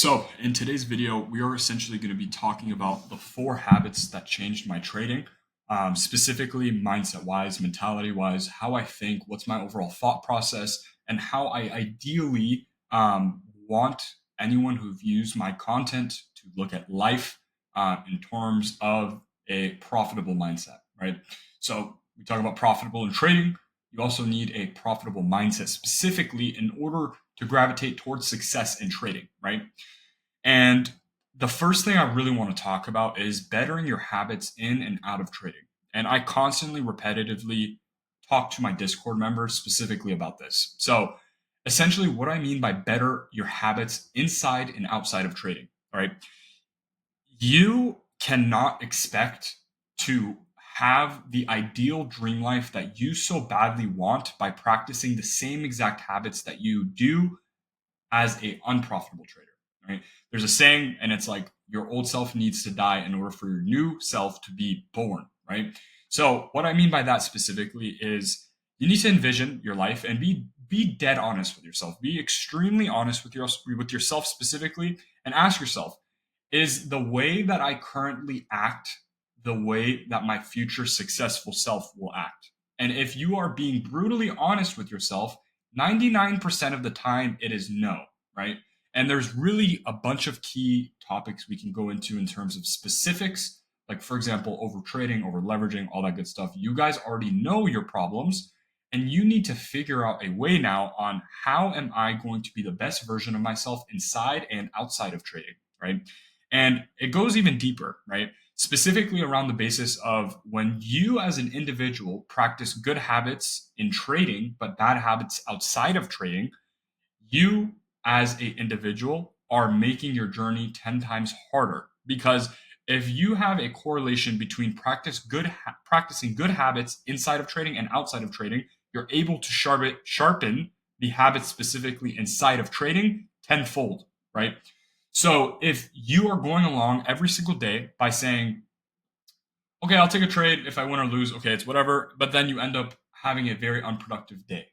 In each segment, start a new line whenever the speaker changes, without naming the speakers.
So, in today's video, we are essentially going to be talking about the four habits that changed my trading, specifically mindset wise, mentality wise, how I think, what's my overall thought process, and how I ideally want anyone who views my content to look at life in terms of a profitable mindset, right? So, we talk about profitable in trading. You also need a profitable mindset specifically in order to gravitate towards success in trading, right? And the first thing I really want to talk about is bettering your habits in and out of trading. And I constantly, repetitively talk to my Discord members specifically about this. So, essentially, what I mean by better your habits inside and outside of trading, right? You cannot expect to have the ideal dream life that you so badly want by practicing the same exact habits that you do as a unprofitable trader, right? There's a saying, and it's like your old self needs to die in order for your new self to be born, right? So what I mean by that specifically is you need to envision your life and be dead honest with yourself. Be extremely honest with yourself specifically, and ask yourself, is the way that I currently act the way that my future successful self will act? And if you are being brutally honest with yourself, 99% of the time it is no, right? And there's really a bunch of key topics we can go into in terms of specifics, like, for example, over trading, over leveraging, all that good stuff. You guys already know your problems, and you need to figure out a way now on how am I going to be the best version of myself inside and outside of trading, right? And it goes even deeper, right? Specifically around the basis of when you as an individual practice good habits in trading, but bad habits outside of trading, you as an individual are making your journey 10 times harder. Because if you have a correlation between practicing good habits inside of trading and outside of trading, you're able to sharpen the habits specifically inside of trading tenfold, right? So if you are going along every single day by saying, okay, I'll take a trade if I win or lose, okay, it's whatever, but then you end up having a very unproductive day,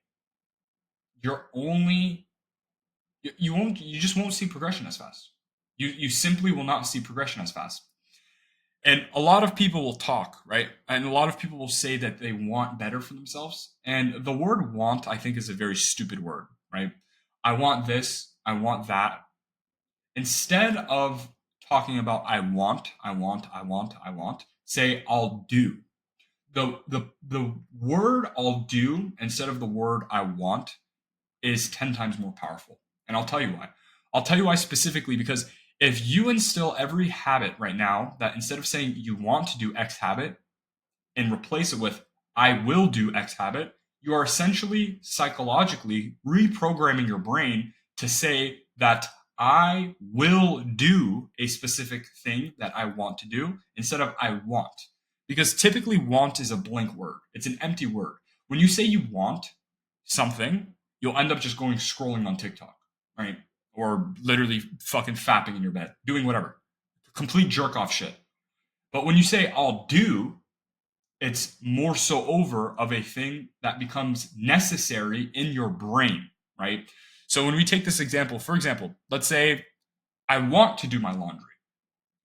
you're only you just won't see progression as fast. You simply will not see progression as fast. And a lot of people will talk, right? And a lot of people will say that they want better for themselves. And the word want, I think, is a very stupid word, right? I want this, I want that. Instead of talking about I want, say I'll do. The word I'll do instead of the word I want is 10 times more powerful. And I'll tell you why. I'll tell you why specifically because if you instill every habit right now that instead of saying you want to do X habit and replace it with I will do X habit, you are essentially psychologically reprogramming your brain to say that I will do a specific thing that I want to do instead of I want. Because typically, want is a blank word, it's an empty word. When you say you want something, you'll end up just going scrolling on TikTok, right? Or literally fucking fapping in your bed, doing whatever. Complete jerk off shit. But when you say I'll do, it's more so over of a thing that becomes necessary in your brain, right? So when we take this example, for example, let's say I want to do my laundry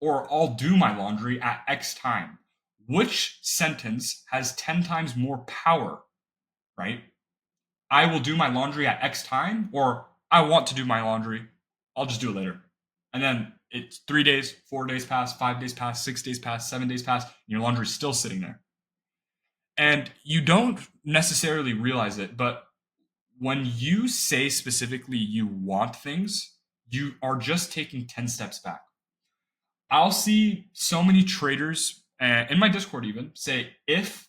or I'll do my laundry at X time. Which sentence has 10 times more power, right? I will do my laundry at X time, or I want to do my laundry. I'll just do it later. And then it's 3 days, 4 days pass, 5 days pass, 6 days pass, 7 days pass, and your laundry's still sitting there. And you don't necessarily realize it, but when you say specifically you want things, you are just taking 10 steps back. I'll see so many traders in my Discord even say if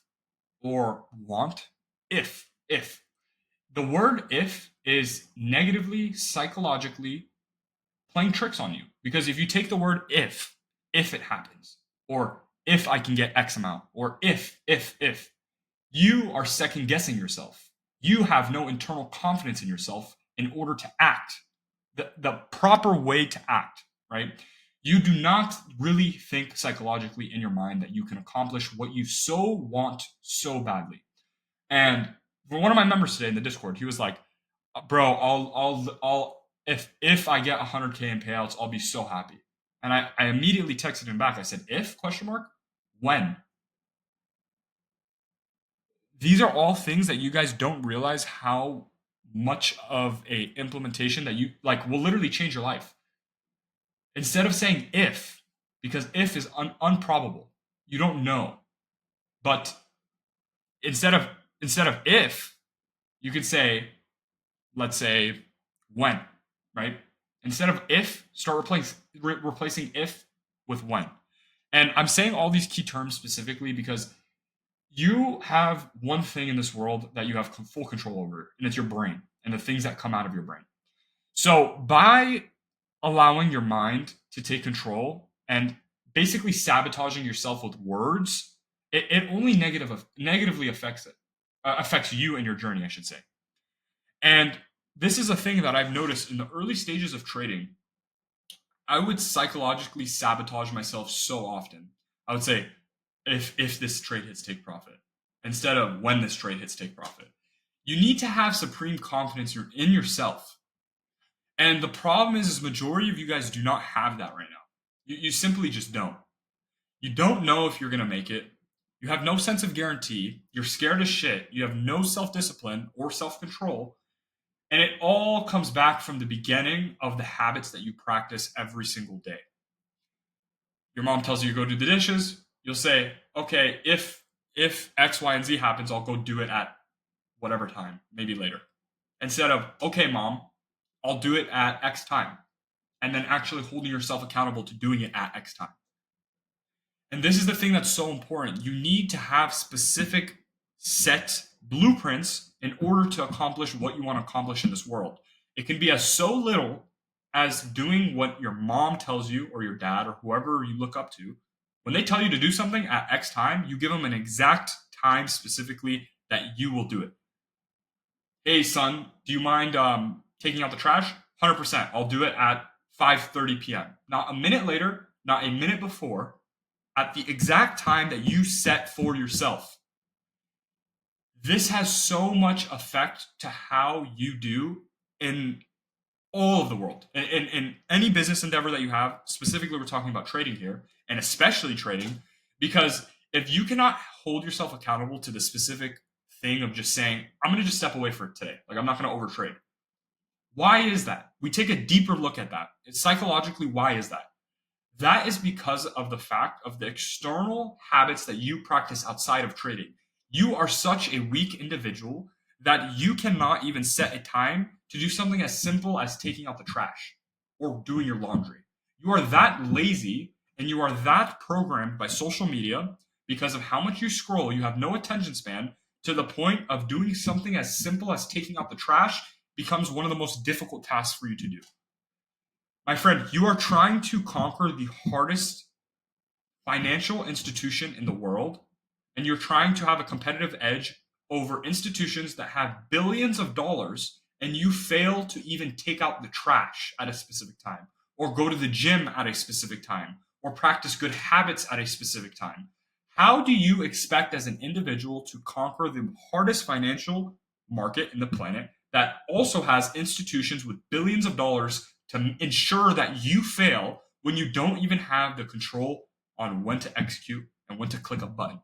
or want, if. The word if is negatively, psychologically playing tricks on you. Because if you take the word if it happens, or if I can get X amount, or if, you are second guessing yourself. You have no internal confidence in yourself in order to act the proper way to act, right? You do not really think psychologically in your mind that you can accomplish what you so want so badly. And for one of my members today in the Discord, he was like, "Bro, I'll if I get 100K in payouts, I'll be so happy. And I immediately texted him back. I said, if question mark, when? These are all things that you guys don't realize how much of a implementation that you like will literally change your life. Instead of saying if, because if is unprobable, you don't know. But instead of instead of if, you could say, let's say, when, right? Instead of if, start replacing if with when. And I'm saying all these key terms specifically because you have one thing in this world that you have full control over, and it's your brain and the things that come out of your brain. So by allowing your mind to take control and basically sabotaging yourself with words, it only negatively affects you and your journey, I should say. And this is a thing that I've noticed in the early stages of trading. I would psychologically sabotage myself so often. I would say, if this trade hits take profit, instead of when this trade hits take profit. You need to have supreme confidence in yourself. And the problem is majority of you guys do not have that right now. You simply just don't. You don't know if you're going to make it. You have no sense of guarantee. You're scared as shit. You have no self-discipline or self-control. And it all comes back from the beginning of the habits that you practice every single day. Your mom tells you to go do the dishes. You'll say, okay, if X, Y, and Z happens, I'll go do it at whatever time, maybe later. Instead of, okay, mom, I'll do it at X time. And then actually holding yourself accountable to doing it at X time. And this is the thing that's so important. You need to have specific set blueprints in order to accomplish what you want to accomplish in this world. It can be as so little as doing what your mom tells you or your dad or whoever you look up to. When they tell you to do something at X time, you give them an exact time specifically that you will do it. Hey, son, do you mind taking out the trash? 100%. I'll do it at 5:30 p.m. Not a minute later, not a minute before, at the exact time that you set for yourself. This has so much effect to how you do in all of the world. In any business endeavor that you have, specifically we're talking about trading here, and especially trading, because if you cannot hold yourself accountable to the specific thing of just saying, I'm going to just step away for today, like I'm not going to overtrade. Why is that? We take a deeper look at that. It's psychologically, why is that? That is because of the fact of the external habits that you practice outside of trading. You are such a weak individual that you cannot even set a time to do something as simple as taking out the trash or doing your laundry. You are that lazy and you are that programmed by social media because of how much you scroll. You have no attention span to the point of doing something as simple as taking out the trash becomes one of the most difficult tasks for you to do. My friend, you are trying to conquer the hardest financial institution in the world, and you're trying to have a competitive edge over institutions that have billions of dollars, and you fail to even take out the trash at a specific time, or go to the gym at a specific time, or practice good habits at a specific time. How do you expect as an individual to conquer the hardest financial market in the planet that also has institutions with billions of dollars to ensure that you fail when you don't even have the control on when to execute and when to click a button?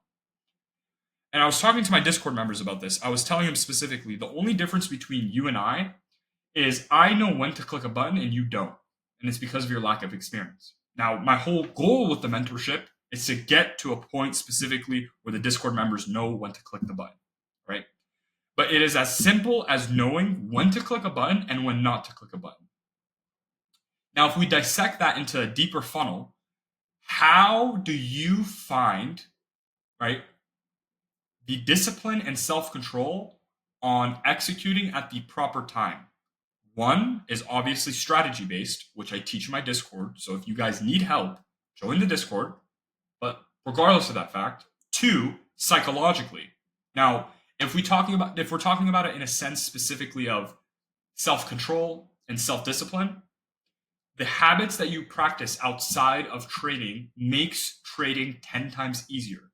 And I was talking to my Discord members about this. I was telling them specifically the only difference between you and I is I know when to click a button and you don't. And it's because of your lack of experience. Now, my whole goal with the mentorship is to get to a point specifically where the Discord members know when to click the button, right? But it is as simple as knowing when to click a button and when not to click a button. Now, if we dissect that into a deeper funnel, how do you find, right, the discipline and self-control on executing at the proper time? One is obviously strategy based, which I teach in my Discord. So if you guys need help, join the Discord. But regardless of that fact, two, psychologically. Now, if we're talking about it in a sense specifically of self-control and self-discipline, the habits that you practice outside of trading makes trading 10 times easier.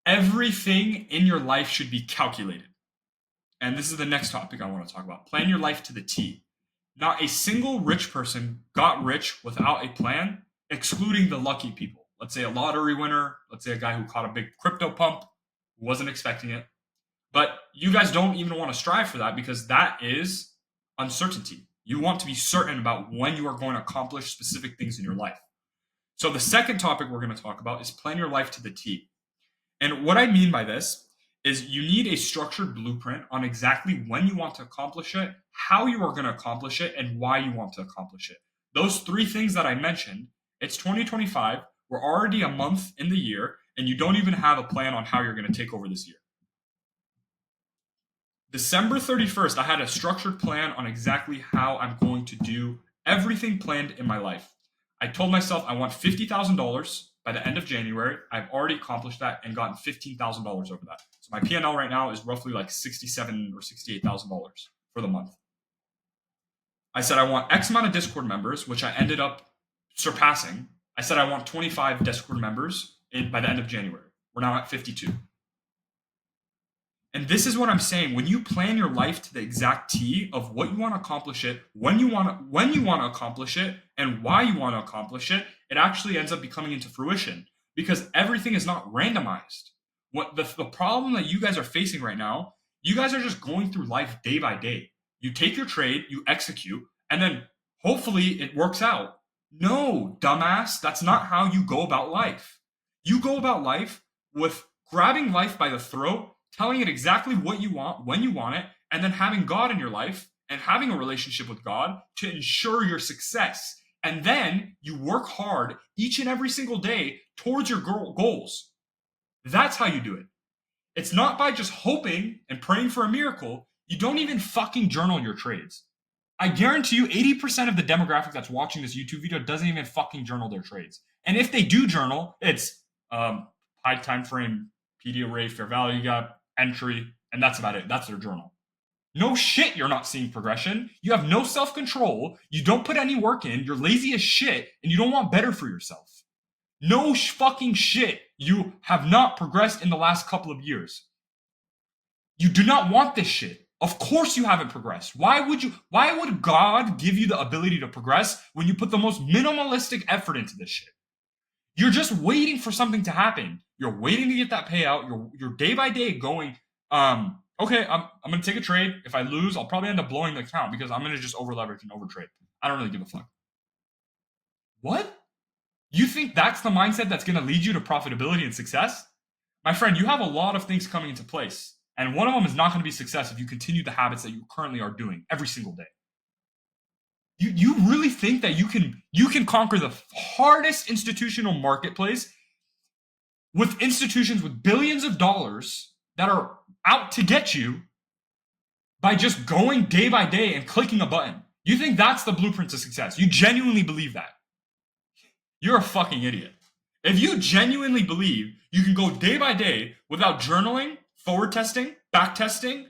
Everything in your life should be calculated. And this is the next topic I want to talk about. Plan your life to the T. Not a single rich person got rich without a plan, excluding the lucky people. Let's say a lottery winner, let's say a guy who caught a big crypto pump, who wasn't expecting it. But you guys don't even want to strive for that because that is uncertainty. You want to be certain about when you are going to accomplish specific things in your life. So the second topic we're going to talk about is plan your life to the T. And what I mean by this is you need a structured blueprint on exactly when you want to accomplish it, how you are going to accomplish it, and why you want to accomplish it. Those three things that I mentioned, it's 2025. We're already a month in the year, and you don't even have a plan on how you're going to take over this year. December 31st, I had a structured plan on exactly how I'm going to do everything planned in my life. I told myself I want $50,000 by the end of January. I've already accomplished that and gotten $15,000 over that. So my P&L right now is roughly like $67,000 or $68,000 for the month. I said I want X amount of Discord members, which I ended up surpassing. I said I want 25 Discord members by the end of January. We're now at 52. And this is what I'm saying. When you plan your life to the exact T of what you want to accomplish it, when you want to accomplish it, and why you want to accomplish it, it actually ends up becoming into fruition because everything is not randomized. What the problem that you guys are facing right now, you guys are just going through life day by day. You take your trade, you execute, and then hopefully it works out. No, dumbass, that's not how you go about life. You go about life with grabbing life by the throat, telling it exactly what you want, when you want it, and then having God in your life and having a relationship with God to ensure your success. And then you work hard each and every single day towards your goals. That's how you do it. It's not by just hoping and praying for a miracle. You don't even fucking journal your trades. I guarantee you 80% of the demographic that's watching this YouTube video doesn't even fucking journal their trades. And if they do journal, it's high time frame, PD array, fair value gap, entry, and that's about it. That's their journal. No shit, you're not seeing progression. You have no self-control. You don't put any work in. You're lazy as shit, and you don't want better for yourself. No fucking shit. You have not progressed in the last couple of years. You do not want this shit. Of course you haven't progressed. Why would God give you the ability to progress when you put the most minimalistic effort into this shit? You're just waiting for something to happen. You're waiting to get that payout. You're day by day going, okay, I'm gonna take a trade. If I lose, I'll probably end up blowing the account because I'm gonna just over leverage and over trade. I don't really give a fuck. What? You think that's the mindset that's gonna lead you to profitability and success? My friend, you have a lot of things coming into place. And one of them is not gonna be success if you continue the habits that you currently are doing every single day. You really think that you can conquer the hardest institutional marketplace with institutions with billions of dollars that are out to get you by just going day by day and clicking a button? You think that's the blueprint to success? You genuinely believe that? You're a fucking idiot. If you genuinely believe you can go day by day without journaling, forward testing, back testing,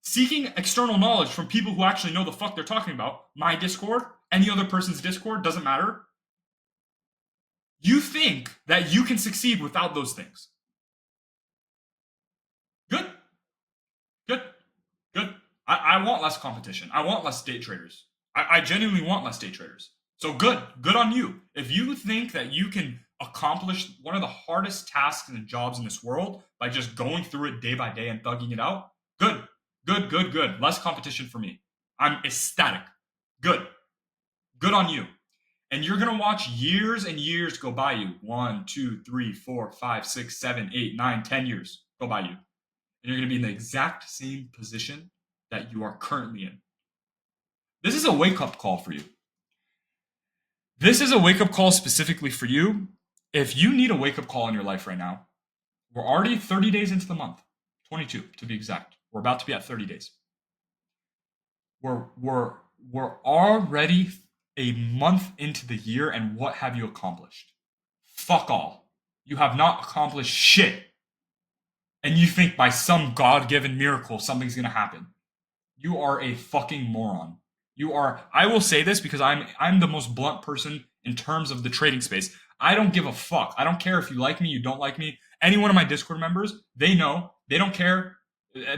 seeking external knowledge from people who actually know the fuck they're talking about, my Discord, any other person's Discord, doesn't matter. You think that you can succeed without those things. Good. I want less competition. I want less day traders. I genuinely want less day traders. So good on you. If you think that you can accomplish one of the hardest tasks and jobs in this world by just going through it day by day and thugging it out, good. Less competition for me. I'm ecstatic. Good on you. And you're going to watch years and years go by you. 1, 2, 3, 4, 5, 6, 7, 8, 9, 10 years go by you. And you're going to be in the exact same position that you are currently in. This is a wake-up call for you. This is a wake-up call specifically for you. If you need a wake-up call in your life right now, we're already 30 days into the month. 22 to be exact. We're about to be at 30 days. We're already a month into the year, and what have you accomplished? Fuck all. You have not accomplished shit. And you think by some God-given miracle something's gonna happen. You are a fucking moron. You are. I will say this because I'm the most blunt person in terms of the trading space. I don't give a fuck. I don't care if you like me, you don't like me. Any one of my Discord members, they know. They don't care.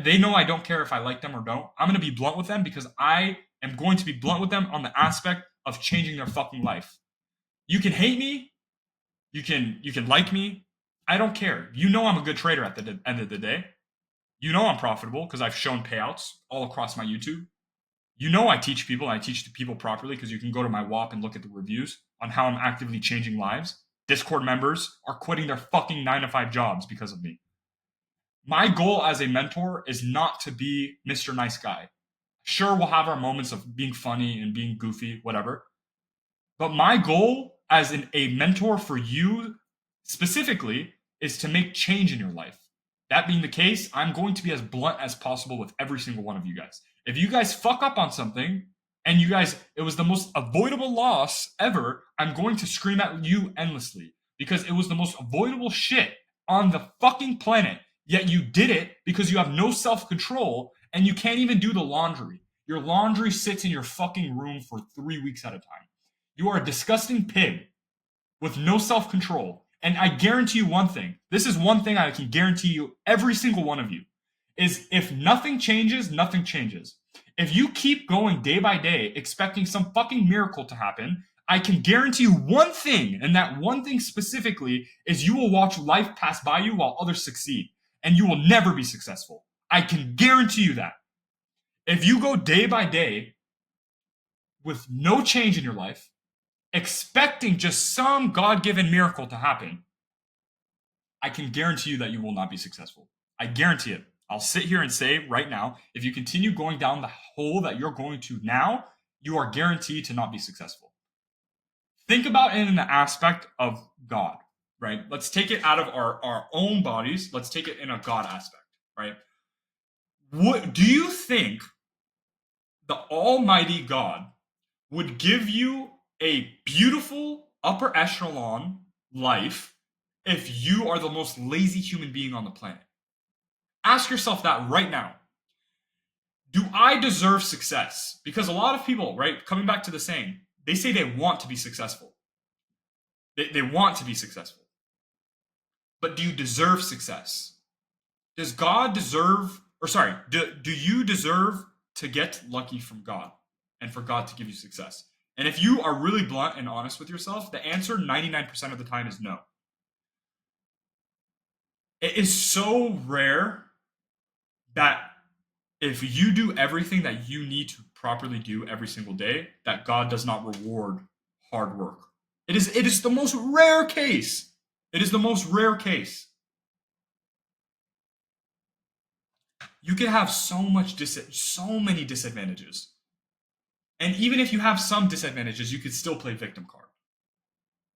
They know I don't care if I like them or don't. I'm going to be blunt with them because I am going to be blunt with them on the aspect of changing their fucking life. You can hate me, you can like me. I don't care. You know I'm a good trader at the end of the day. You know I'm profitable because I've shown payouts all across my YouTube. You know I teach people, and I teach the people properly because you can go to my WAP and look at the reviews on how I'm actively changing lives. Discord members are quitting their fucking 9 to 5 jobs because of me. My goal as a mentor is not to be Mr. Nice Guy. Sure, we'll have our moments of being funny and being goofy, whatever. But my goal as a mentor for you specifically is to make change in your life. That being the case, I'm going to be as blunt as possible with every single one of you guys. If you guys fuck up on something and it was the most avoidable loss ever, I'm going to scream at you endlessly because it was the most avoidable shit on the fucking planet. Yet you did it because you have no self control and you can't even do the laundry. Your laundry sits in your fucking room for 3 weeks at a time. You are a disgusting pig with no self control. And I guarantee you one thing. This is one thing I can guarantee you, every single one of you, is if nothing changes, nothing changes. If you keep going day by day expecting some fucking miracle to happen, I can guarantee you one thing, and that one thing specifically is you will watch life pass by you while others succeed, and you will never be successful. I can guarantee you that. If you go day by day with no change in your life, expecting just some God-given miracle to happen, I can guarantee you that you will not be successful. I guarantee it. I'll sit here and say right now, if you continue going down the hole that you're going to now, you are guaranteed to not be successful. Think about it in the aspect of God, right? Let's take it out of our own bodies. Let's take it in a God aspect, right? What do you think the Almighty God would give you a beautiful upper echelon life if you are the most lazy human being on the planet? Ask yourself that right now. Do I deserve success? Because a lot of people, right, coming back to the saying, they say they want to be successful. They want to be successful. But do you deserve success? Does God deserve, or sorry, do you deserve to get lucky from God and for God to give you success? And if you are really blunt and honest with yourself, the answer 99% of the time is no. It is so rare that if you do everything that you need to properly do every single day, that God does not reward hard work. It is the most rare case. It is the most rare case. You can have so many disadvantages. And even if you have some disadvantages, you could still play victim card.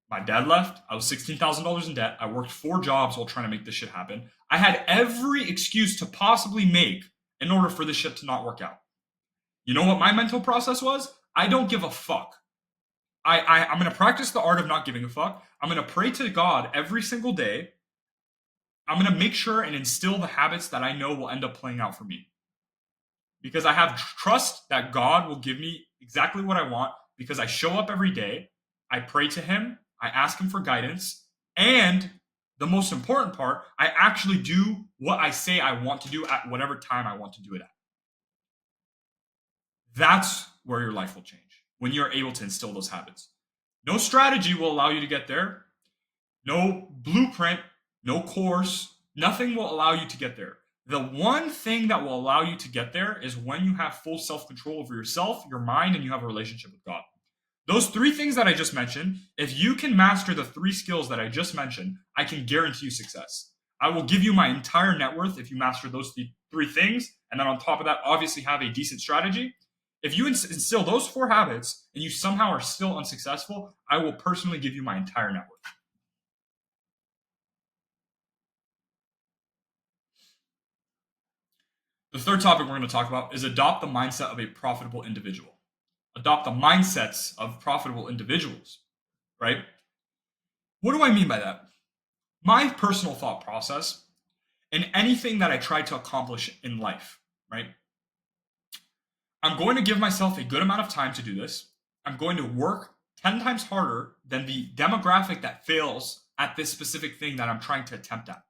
My dad left. I was $16,000 in debt. I worked 4 jobs while trying to make this shit happen. I had every excuse to possibly make in order for this shit to not work out. You know what my mental process was? I don't give a fuck. I'm going to practice the art of not giving a fuck. I'm going to pray to God every single day. I'm going to make sure and instill the habits that I know will end up playing out for me. Because I have trust that God will give me exactly what I want because I show up every day. I pray to Him. I ask Him for guidance. And the most important part, I actually do what I say I want to do at whatever time I want to do it at. That's where your life will change, when you're able to instill those habits. No strategy will allow you to get there. No blueprint, no course, nothing will allow you to get there. The one thing that will allow you to get there is when you have full self-control over yourself, your mind, and you have a relationship with God. Those 3 things that I just mentioned, if you can master the 3 skills that I just mentioned, I can guarantee you success. I will give you my entire net worth if you master those 3 things, and then on top of that, obviously have a decent strategy. If you instill those 4 habits and you somehow are still unsuccessful, I will personally give you my entire net worth. The third topic we're going to talk about is adopt the mindset of a profitable individual. Adopt the mindsets of profitable individuals, right? What do I mean by that? My personal thought process in anything that I try to accomplish in life, right? I'm going to give myself a good amount of time to do this. I'm going to work 10 times harder than the demographic that fails at this specific thing that I'm trying to attempt at.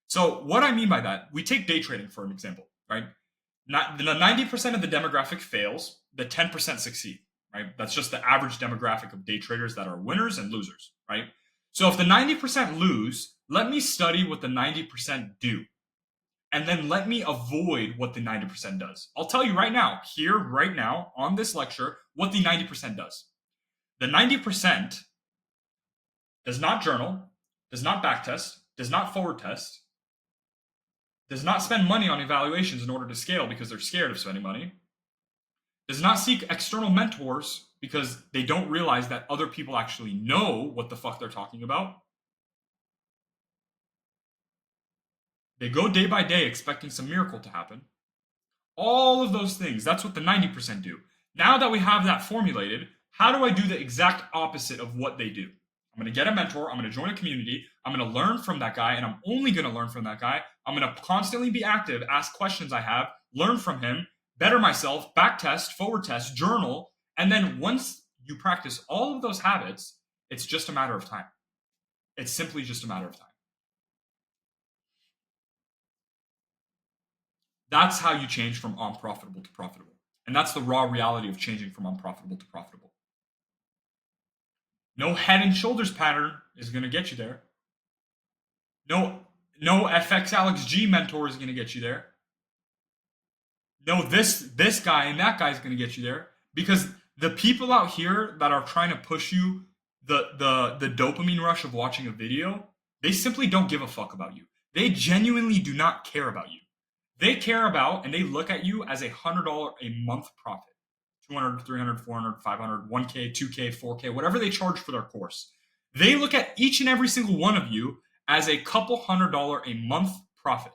So what I mean by that, we take day trading for an example, right? The 90% of the demographic fails, the 10% succeed, right? That's just the average demographic of day traders that are winners and losers, right? So if the 90% lose, let me study what the 90% do. And then let me avoid what the 90% does. I'll tell you right now, here, right now, on this lecture, what the 90% does. The 90% does not journal, does not backtest, does not forward test, does not spend money on evaluations in order to scale because they're scared of spending money, does not seek external mentors because they don't realize that other people actually know what the fuck they're talking about. They go day by day expecting some miracle to happen. All of those things, that's what the 90% do. Now that we have that formulated, how do I do the exact opposite of what they do? I'm going to get a mentor. I'm going to join a community. I'm going to learn from that guy, and I'm only going to learn from that guy. I'm going to constantly be active, ask questions I have, learn from him, better myself, back test, forward test, journal. And then once you practice all of those habits, it's just a matter of time. It's simply just a matter of time. That's how you change from unprofitable to profitable. And that's the raw reality of changing from unprofitable to profitable. No head and shoulders pattern is going to get you there. No FX Alex G mentor is going to get you there. No this guy and that guy is going to get you there, because the people out here that are trying to push you the dopamine rush of watching a video, they simply don't give a fuck about you. They genuinely do not care about you. They care about and they look at you as $100 a month profit. 200, 300, 400, 500, 1K, 2K, 4K, whatever they charge for their course. They look at each and every single one of you as a couple $100 a month profit.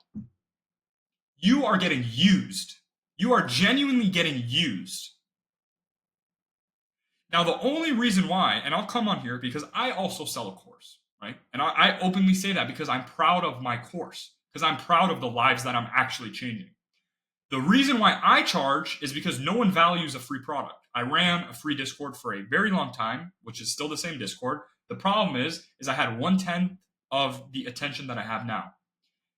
You are getting used. You are genuinely getting used. Now, the only reason why, and I'll come on here because I also sell a course, right? And I openly say that because I'm proud of my course, because I'm proud of the lives that I'm actually changing. The reason why I charge is because no one values a free product. I ran a free Discord for a very long time, which is still the same Discord. The problem is I had 1/10 of the attention that I have now.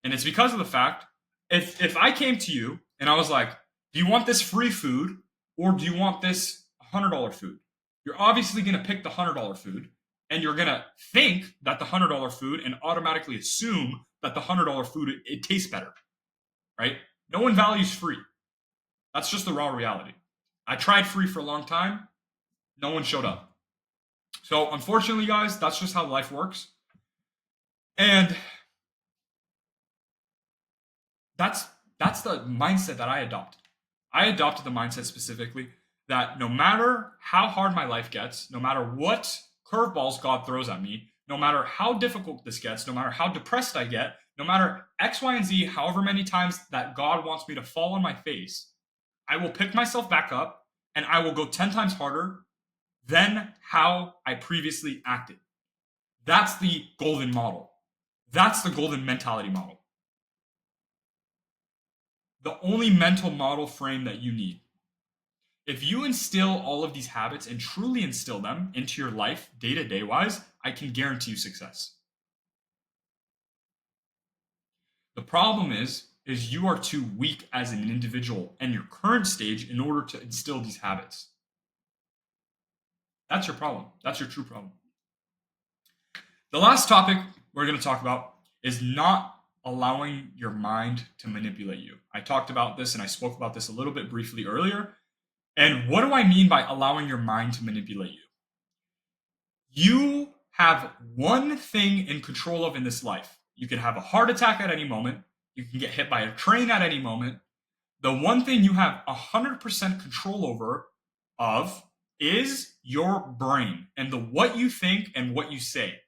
And it's because of the fact, if I came to you and I was like, do you want this free food or do you want this $100 food? You're obviously going to pick the $100 food, and you're going to think that the $100 food and automatically assume that the $100 food, it tastes better, right? No one values free. That's just the raw reality. I tried free for a long time. No one showed up. So unfortunately, guys, that's just how life works. And that's the mindset that I adopted. I adopted the mindset specifically that no matter how hard my life gets, no matter what curveballs God throws at me, no matter how difficult this gets, no matter how depressed I get, no matter X, Y, and Z, however many times that God wants me to fall on my face, I will pick myself back up and I will go 10 times harder than how I previously acted. That's the golden model. That's the golden mentality model. The only mental model frame that you need. If you instill all of these habits and truly instill them into your life day-to-day wise, I can guarantee you success. The problem is you are too weak as an individual in your current stage in order to instill these habits. That's your problem. That's your true problem. The last topic we're going to talk about is not allowing your mind to manipulate you. I talked about this and I spoke about this a little bit briefly earlier. And what do I mean by allowing your mind to manipulate you? You have one thing in control of in this life. You can have a heart attack at any moment. You can get hit by a train at any moment. The one thing you have 100% control over is your brain and the what you think and what you say.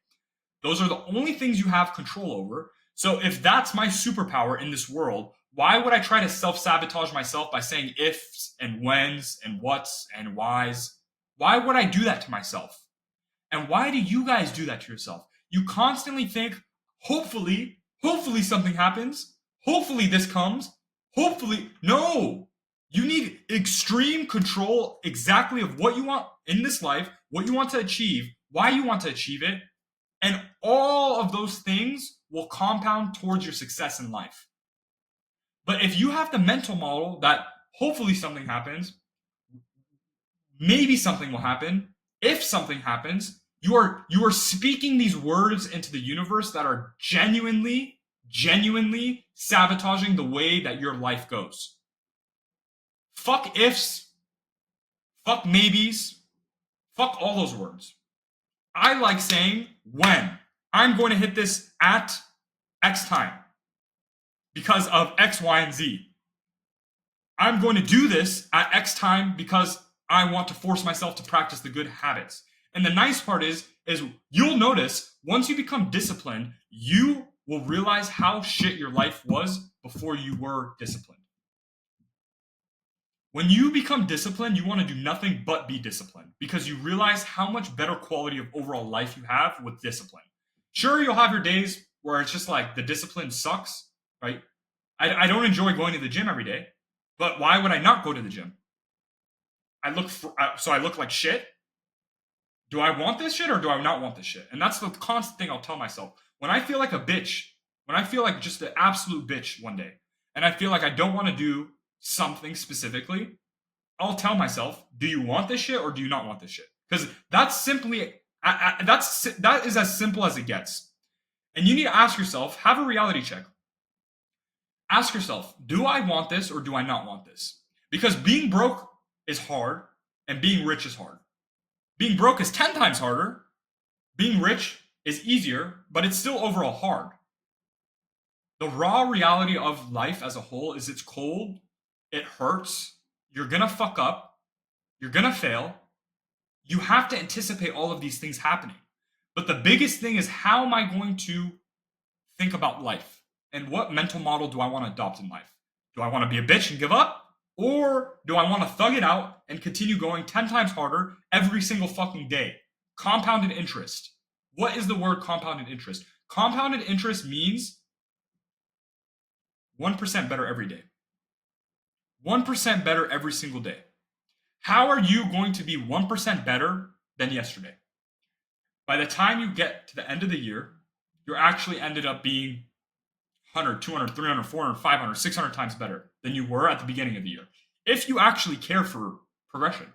Those are the only things you have control over. So if that's my superpower in this world, why would I try to self-sabotage myself by saying ifs and whens and whats and whys? Why would I do that to myself? And why do you guys do that to yourself? You constantly think, hopefully something happens. Hopefully this comes. Hopefully, no. You need extreme control exactly of what you want in this life, what you want to achieve, why you want to achieve it. And all of those things will compound towards your success in life. But if you have the mental model that hopefully something happens, Maybe something will happen. If something happens, you are speaking these words into the universe that are genuinely sabotaging the way that your life goes. Fuck ifs, fuck maybes, fuck all those words. I like saying when. I'm going to hit this at X time because of X, Y, and Z. I'm going to do this at X time because I want to force myself to practice the good habits. And the nice part is you'll notice once you become disciplined, you will realize how shit your life was before you were disciplined. When you become disciplined, you want to do nothing but be disciplined because you realize how much better quality of overall life you have with discipline. Sure, you'll have your days where it's just like the discipline sucks, right? I don't enjoy going to the gym every day, but why would I not go to the gym? I look like shit. Do I want this shit or do I not want this shit? And that's the constant thing I'll tell myself. When I feel like a bitch, when I feel like just an absolute bitch one day, and I feel like I don't want to do something specifically, I'll tell myself, do you want this shit or do you not want this shit? Because that's simply that is as simple as it gets. And you need to ask yourself, have a reality check. Ask yourself, do I want this or do I not want this? Because being broke is hard and being rich is hard. Being broke is 10 times harder. Being rich is easier, but it's still overall hard. The raw reality of life as a whole is it's cold, it hurts, you're gonna fuck up, you're gonna fail. You have to anticipate all of these things happening. But the biggest thing is, how am I going to think about life? And what mental model do I want to adopt in life? Do I want to be a bitch and give up? Or do I want to thug it out and continue going 10 times harder every single fucking day? Compounded interest. What is the word compounded interest? Compounded interest means 1% better every day. 1% better every single day. How are you going to be 1% better than yesterday? By the time you get to the end of the year, you're actually ended up being 100, 200, 300, 400, 500, 600 times better than you were at the beginning of the year. If you actually care for progression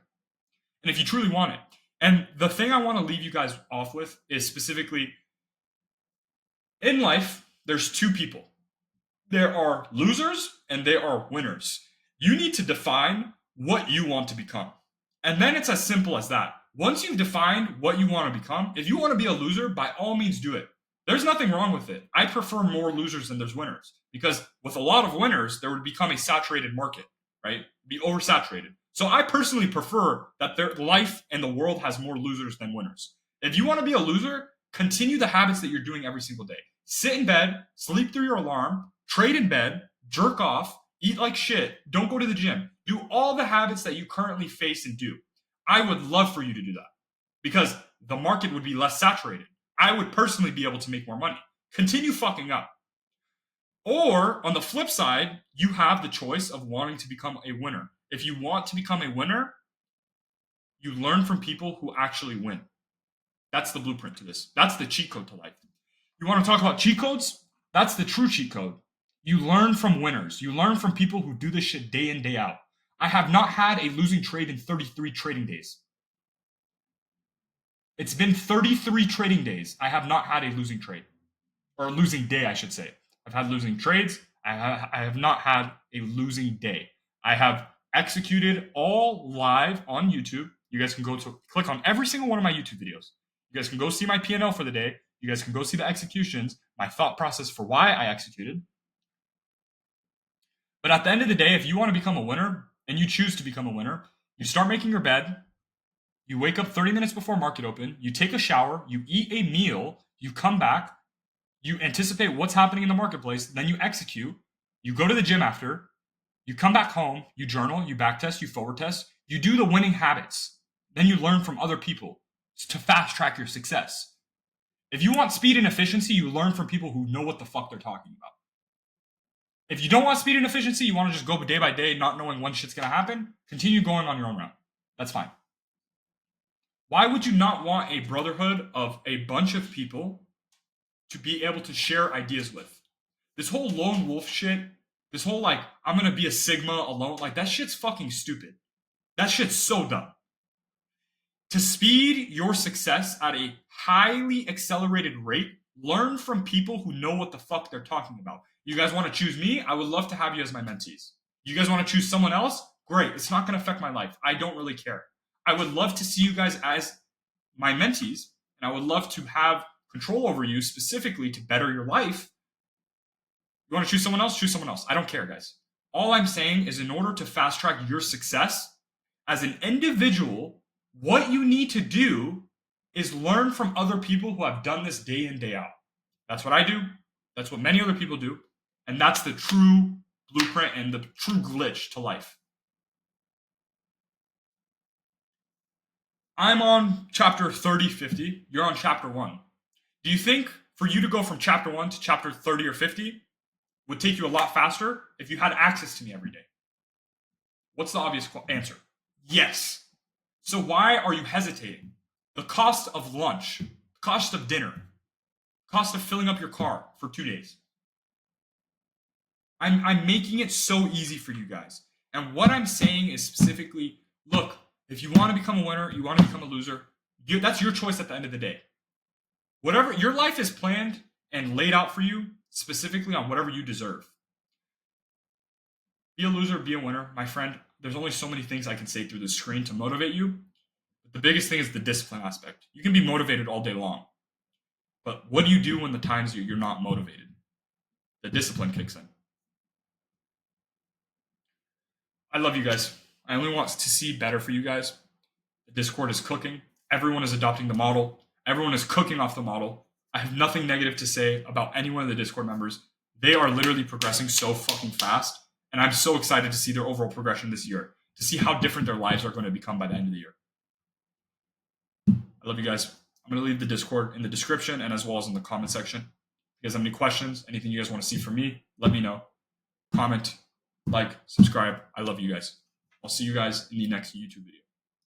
and if you truly want it. And the thing I want to leave you guys off with is specifically in life, there's two people. There are losers and there are winners. You need to define what you want to become. And then it's as simple as that. Once you've defined what you want to become, if you want to be a loser, by all means do it. There's nothing wrong with it. I prefer more losers than there's winners because with a lot of winners, there would become a saturated market, right? Be oversaturated. So I personally prefer that their life and the world has more losers than winners. If you want to be a loser, continue the habits that you're doing every single day. Sit in bed, sleep through your alarm, trade in bed, jerk off, eat like shit, don't go to the gym. Do all the habits that you currently face and do. I would love for you to do that because the market would be less saturated. I would personally be able to make more money. Continue fucking up. Or on the flip side, you have the choice of wanting to become a winner. If you want to become a winner, you learn from people who actually win. That's the blueprint to this. That's the cheat code to life. You want to talk about cheat codes? That's the true cheat code. You learn from winners. You learn from people who do this shit day in, day out. I have not had a losing trade in 33 trading days. It's been 33 trading days. I have not had a losing trade. Or a losing day, I should say. I've had losing trades. I have not had a losing day. I have executed all live on YouTube. You guys can go to click on every single one of my YouTube videos. You guys can go see my P&L for the day. You guys can go see the executions, my thought process for why I executed. But at the end of the day, if you want to become a winner and you choose to become a winner, you start making your bed. You wake up 30 minutes before market open, you take a shower, you eat a meal, you come back, you anticipate what's happening in the marketplace, then you execute, you go to the gym after, you come back home, you journal, you backtest, you forward test, you do the winning habits. Then you learn from other people to fast track your success. If you want speed and efficiency, you learn from people who know what the fuck they're talking about. If you don't want speed and efficiency, you want to just go day by day, not knowing when shit's going to happen, continue going on your own route. That's fine. Why would you not want a brotherhood of a bunch of people to be able to share ideas with? This whole lone wolf shit, this whole like, I'm going to be a Sigma alone, like that shit's fucking stupid. That shit's so dumb. To speed your success at a highly accelerated rate, learn from people who know what the fuck they're talking about. You guys want to choose me? I would love to have you as my mentees. You guys want to choose someone else? Great. It's not going to affect my life. I don't really care. I would love to see you guys as my mentees, and I would love to have control over you specifically to better your life. You want to choose someone else? Choose someone else. I don't care, guys. All I'm saying is in order to fast track your success as an individual, what you need to do is learn from other people who have done this day in, day out. That's what I do. That's what many other people do. And that's the true blueprint and the true glitch to life. I'm on chapter 30, 50. You're on chapter 1. Do you think for you to go from chapter 1 to chapter 30 or 50 would take you a lot faster if you had access to me every day? What's the obvious answer? Yes. So why are you hesitating? The cost of lunch, the cost of dinner, cost of filling up your car for 2 days. I'm making it so easy for you guys. And what I'm saying is specifically, look, if you want to become a winner, you want to become a loser, that's your choice at the end of the day. Whatever your life is planned and laid out for you specifically on whatever you deserve. Be a loser, be a winner, my friend. There's only so many things I can say through the screen to motivate you. But the biggest thing is the discipline aspect. You can be motivated all day long. But what do you do when the times you're not motivated? The discipline kicks in. I love you guys. I only want to see better for you guys. The Discord is cooking. Everyone is adopting the model. Everyone is cooking off the model. I have nothing negative to say about any one of the Discord members. They are literally progressing so fucking fast. And I'm so excited to see their overall progression this year, to see how different their lives are going to become by the end of the year. I love you guys. I'm going to leave the Discord in the description and as well as in the comment section. If you guys have any questions, anything you guys want to see from me, let me know. Comment, like, subscribe. I love you guys. I'll see you guys in the next YouTube video.